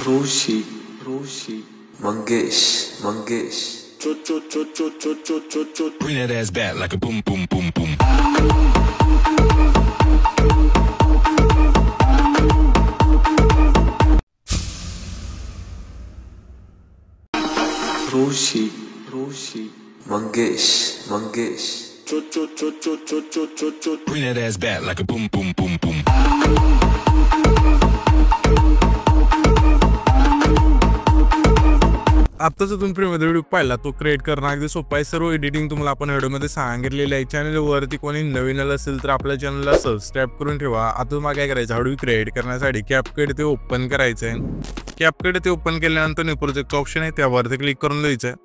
Roshi, Roshi, Mangesh, Mangesh. Bring that ass back like a boom, boom, boom, boom. Roshi, Roshi, Mangesh, Mangesh. Bring that ass back like a boom, boom, boom, boom. आत्ताच तुम्ही premier video पाहिला तो create करणं अगदी सोपं आहे. सर्व editing तुम्हाला आपण व्हिडिओमध्ये सांगितलेलं आहे. चॅनलवरती कोणी नवीन आलं असेल तर आपल्या चॅनलला सबस्क्राईब करून ठेवा. आता तुम्हाला काय करायचं, व्हिडिओ क्रिएट करण्यासाठी कॅपकट ते ओपन करायचं आहे. कॅपकट ते ओपन केल्यानंतर न्यू प्रोजेक्ट ऑप्शन आहे त्यावरती क्लिक करून द्यायचं आहे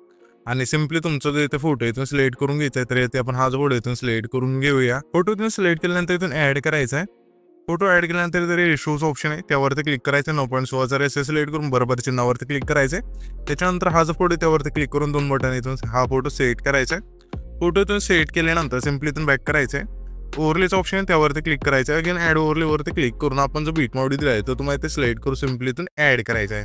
आणि सिम्पली तुमचा जो इथे फोटो इथून सिलेक्ट करून घ्यायचा आहे. तर इथे आपण हा जो फोटो इथून सिलेक्ट करून घेऊया. फोटो इथून सिलेक्ट केल्यानंतर इथून ऍड करायचा आहे. फोटो ऍड केल्यानंतर तरी रेशोचं ऑप्शन आहे त्यावरती क्लिक करायचं. 9.16 रेशो सिलेक्ट करून बरोबर चिन्हावरती क्लिक करायचं. त्याच्यानंतर हा जो फोटो त्यावरती क्लिक करून 2 बटन इथून हा फोटो सिलेक्ट करायचा आहे. फोटो इथून सिलेक्ट केल्यानंतर सिम्पली इथून बॅक करायचं आहे. ओव्हरलेचं ऑप्शन आहे त्यावरती क्लिक करायचं आहे. अगेन ऍड ओव्हरलेवरती क्लिक करून आपण जो बीट मॉडी दिला आहे तो तुम्हाला इथे सिलेक्ट करून सिम्पली इथून ऍड करायचा आहे.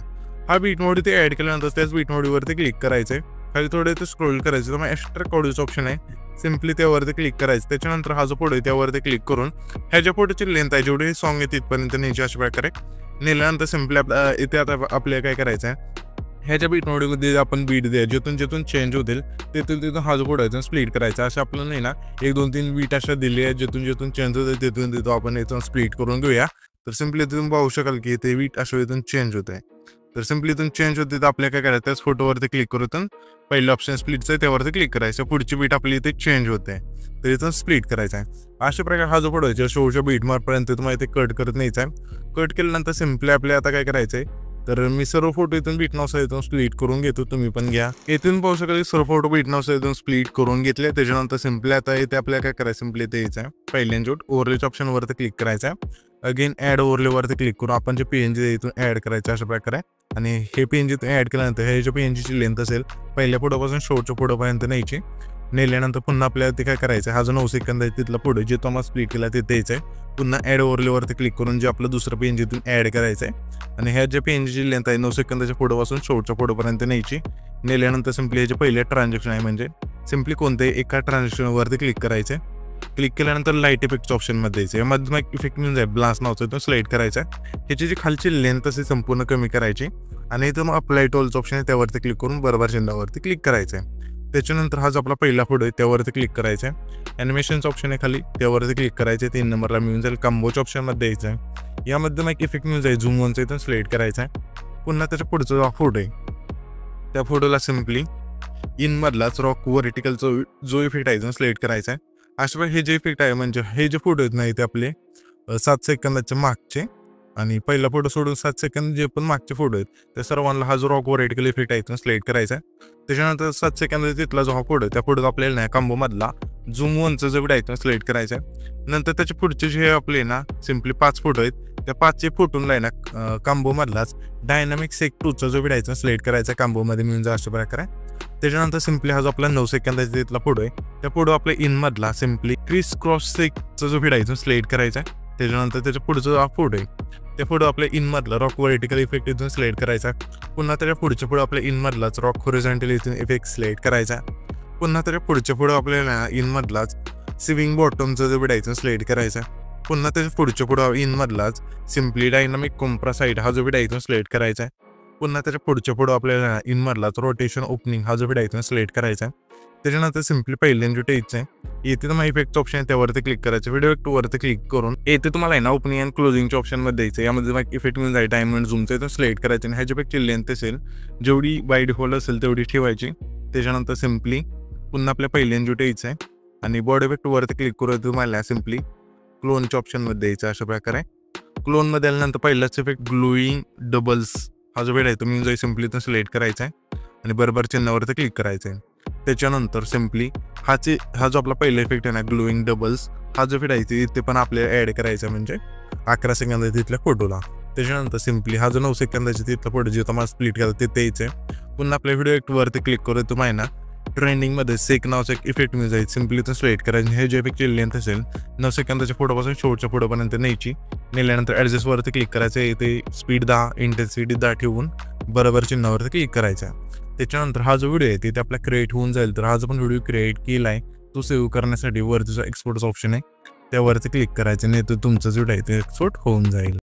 हा बीट मॉडी ते ऍड केल्यानंतर त्याच बीट मॉडीवरती क्लिक करायचं आहे. खाली थोडं इथे स्क्रोल करायचं. तर मग एक्स्ट्रा ऑडिओचं ऑप्शन आहे सिम्पली त्यावरती क्लिक करायचं. त्याच्यानंतर हा जो फोटो आहे त्यावरती क्लिक करून ह्याच्या फोटोची लेंथ आहे जेवढी सॉन्ग आहे तिथपर्यंत न्यायची अशा प्रकारे नेल्यानंतर सिम्पली इथे आता आपल्याला काय करायचं आहे, ह्याच्या बीट मॉडीमध्ये आपण बीट द्या जिथून चेंज होतील तिथून हा जो फोटो आहे स्प्लिट करायचा. असं आपलं नाही ना 1 2 3 बीट अशा दिली आहे जिथून चेंज होते तिथून आपण इथून स्प्लिट करून घेऊया. तर सिम्पली तुम्ही पाहू शकाल की ते बीट अशा इथून चेंज होत आहे. तर सिम्पली इथून चेंज होते तर आपल्याला काय करायचं, त्याच फोटोवरती क्लिक करून पहिलं ऑप्शन स्प्लिटचं आहे त्यावरती क्लिक करायचं. पुढची बीट आपली इथे चेंज होते तर इथून स्प्लिट करायचं आहे. अशा प्रकारे हा जो फोटो आहे शोच्या बीट मार्कपर्यंत तुम्हाला इथे कट करत न्यायचा आहे. कट केल्यानंतर सिम्पली आपल्याला आता काय करायचं आहे, तर मी सर्व फोटो इथून बीट नावसा इथून स्प्लिट करून घेतो. तुम्ही पण घ्या. इथून पाहू शकाल सर्व फोटो बीट नावसा इथून स्प्लिट करून घेतले. त्याच्यानंतर सिम्पली आता इथे आपल्याला काय करायचं, सिम्पली इथे यायचं आहे पहिल्यांदा ओव्हरलेच्या ऑप्शनवरती क्लिक करायचं आहे. अगेन ऍड ओव्हरलेवरती क्लिक करून आपण जे पीएनजी इथून ऍड करायचं अशा प्रकारे. आणि हे पीएनजी ऍड केल्यानंतर हे जे पीएनजीची लेंथ असेल पहिल्या फोटोपासून शेवटच्या फोटोपर्यंत न्यायची. नेल्यानंतर पुन्हा आपल्याला ते काय करायचं, हा जो 9 सेकंद आहे तिथला पुढे जे तो स्प्लिट केला ते द्यायचं आहे. पुन्हा ऍड ओव्हरलेवरती क्लिक करून जे आपलं दुसरं पीएनजी इथून ऍड करायचं आहे. आणि ह्या जे पीएनजीची लेंथ आहे 9 सेकंदाच्या फोटोपासून शेवटच्या फोटोपर्यंत न्यायची. नेल्यानंतर सिम्पली हे जे पहिले ट्रान्झॅक्शन आहे म्हणजे सिम्पली कोणत्याही एका ट्रान्झॅक्शनवरती क्लिक करायचं. क्लिक केल्यानंतर लाईट इफेक्ट ऑप्शनमध्ये द्यायचं. यामध्ये मग इफेक्ट मिळून जाईल ब्लास्ट नावचं तो सिलेक्ट करायचा. ह्याची जी खालची लेंथ असे संपूर्ण कमी करायची आणि इथं मग अप्लाय टोलचं ऑप्शन आहे त्यावरती क्लिक करून बरोबर चिन्हावरती क्लिक करायचं आहे. त्याच्यानंतर हा जो आपला पहिला फोटो आहे त्यावरती क्लिक करायचा आहे. ॲनिमेशनचं ऑप्शन आहे खाली त्यावरती क्लिक करायचं आहे. 3 नंबरला मिळून जाईल. कॉम्बोच्या ऑप्शनमध्ये द्यायचं आहे. यामध्ये मग इफेक्ट मिळून जाईल झूम वनचं इथून सिलेक्ट करायचा आहे. पुन्हा त्याच्या पुढचा जो फोटो आहे त्या फोटोला सिम्पली इनमधलाच रॉक व्हर्टिकलचा जो इफेक्ट आहे इथून सिलेक्ट करायचा आहे. अशा हे जे इफेक्ट आहे म्हणजे हे जे फोटो आहेत नाही ते आपले 7 सेकंदाचे मागचे आणि पहिला फोटो सोडून 7 सेकंद जे पण मागचे फोटो आहेत त्या सर्वांना हा जो रॉक व्हर्टिकल इफेक्ट आहे इथून सिलेक्ट करायचा आहे. त्याच्यानंतर 7 सेकंद तिथला जो हा फोटो आहे त्या फोटो आपल्याला नाही कॉम्बोमधला झूम वनचं जो आहे इथून सिलेक्ट करायचा आहे. नंतर त्याच्या पुढचे जे आपले ना सिम्पली 5 फोटो आहेत त्या 5चे फोटोला आहे ना कॉम्बोमधलाच डायनामिक सेक 2चा जो आहे इथून सिलेक्ट करायचा कॉम्बोमध्ये मिळून जा अशा प्रकारे. त्याच्यानंतर सिम्पली हा जो आपला 9 सेकंदाचा तिथला फोटो आहे त्या फोटो आपल्या इनमधला सिम्पली क्रिस क्रॉस सेकचा जो व्हिडिओ आहे इथून सिलेक्ट करायचा आहे. त्याच्यानंतर त्याच्या पुढचा जो फोटो आहे त्या फोटो आपल्या इनमधला रॉक व्हर्टिकल इफेक्ट इथून सिलेक्ट करायचा. पुन्हा त्याच्या पुढच्या फोटो आपल्या इनमधलाच रॉक हॉरिझॉन्टल इथून इफेक्ट सिलेक्ट करायचा. पुन्हा त्याच्या पुढच्या फोटो आपल्याला इनमधलाच स्विंग बॉटमचा जो व्हिडिओ इथून सिलेक्ट करायचा. पुन्हा त्याच्या पुढच्या फोटो इनमधलाच सिम्पली डायनामिक कॉम्प्रासाइड हा जो व्हिडिओ इथून सिलेक्ट करायचा आहे. पुन्हा त्याच्या पुढच्या फोटो आपल्याला इनमधलाच रोटेशन ओपनिंग हा जो व्हिडिओ इथून सिलेक्ट करायचा आहे. त्याच्यानंतर सिम्पली पहिल्यांदा टेजचं आहे येथे तुम्हाला इफेक्टचं ऑप्शन आहे त्यावरती क्लिक करायचं. व्हिडिओ वरती क्लिक करून येथे तुम्हाला आहे ना ओपनिंग अँड क्लोजिंगच्या ऑप्शनमध्ये द्यायचं. यामध्ये मग इफेक्ट मिळून जाईल डायमंड झूमचं इथून सिलेक्ट करायचं आणि ह्याच्यापेक्षा लेंथ असेल जेवढी बाय डिफॉल्ट असेल तेवढी ठेवायची. त्याच्यानंतर सिम्पली पुन्हा आपल्या पहिल्यांदा टेजचं आहे आणि बॉडी इफेक्ट वरती क्लिक करून तुम्हाला सिम्पली क्लोनच्या ऑप्शनमध्ये द्यायचं अशा प्रकारे. क्लोनमध्ये आल्यानंतर पहिलाच इफेक्ट ग्लोईंग डबल्स हा जो वेळ आहे तो मी जो सिम्पली इथून सिलेक्ट करायचा आहे आणि बरोबर चिन्हावरती क्लिक करायचं आहे. त्याच्यानंतर सिम्पली हा जो आपला पहिला इफेक्ट आहे ना ग्लोईंग डबल्स हा जो इफेक्ट आहे ते पण आपल्याला ऍड करायचा म्हणजे 11 सेकंद तिथल्या फोटोला. त्याच्यानंतर सिम्पली हा जो 9 सेकंदाचा तिथला फोटो जे तुम्हाला स्प्लिट केला ते द्यायचं आहे. पुन्हा आपल्या व्हिडिओ वरती क्लिक करून तुम्हाला ना ट्रेंडिंगमध्ये सेक नावाचा एक इफेक्ट मिळायचा सिम्पली इथून सिलेक्ट करायचं. हे जे इफेक्टची लेंथ असेल 9 सेकंदाच्या फोटोपासून शेवटच्या फोटोपर्यंत न्यायची. नेल्यानंतर ॲडजस्टवरती क्लिक करायचं आहे. इथे स्पीड 10 इंटेन्सिटी 10 ठेवून बरोबर चिन्हावरती क्लिक करायचं. त्याच्यानंतर हा जो व्हिडिओ आहे तिथे आपला क्रिएट होऊन जाईल. तर हा जो पण व्हिडिओ क्रिएट केला आहे तो सेव्ह करण्यासाठी वरती जो एक्सपोर्टचा ऑप्शन आहे त्यावरती क्लिक करायचं, नाही तर तुमचा जो व्हिडिओ आहे ते एक्सपोर्ट होऊन जाईल.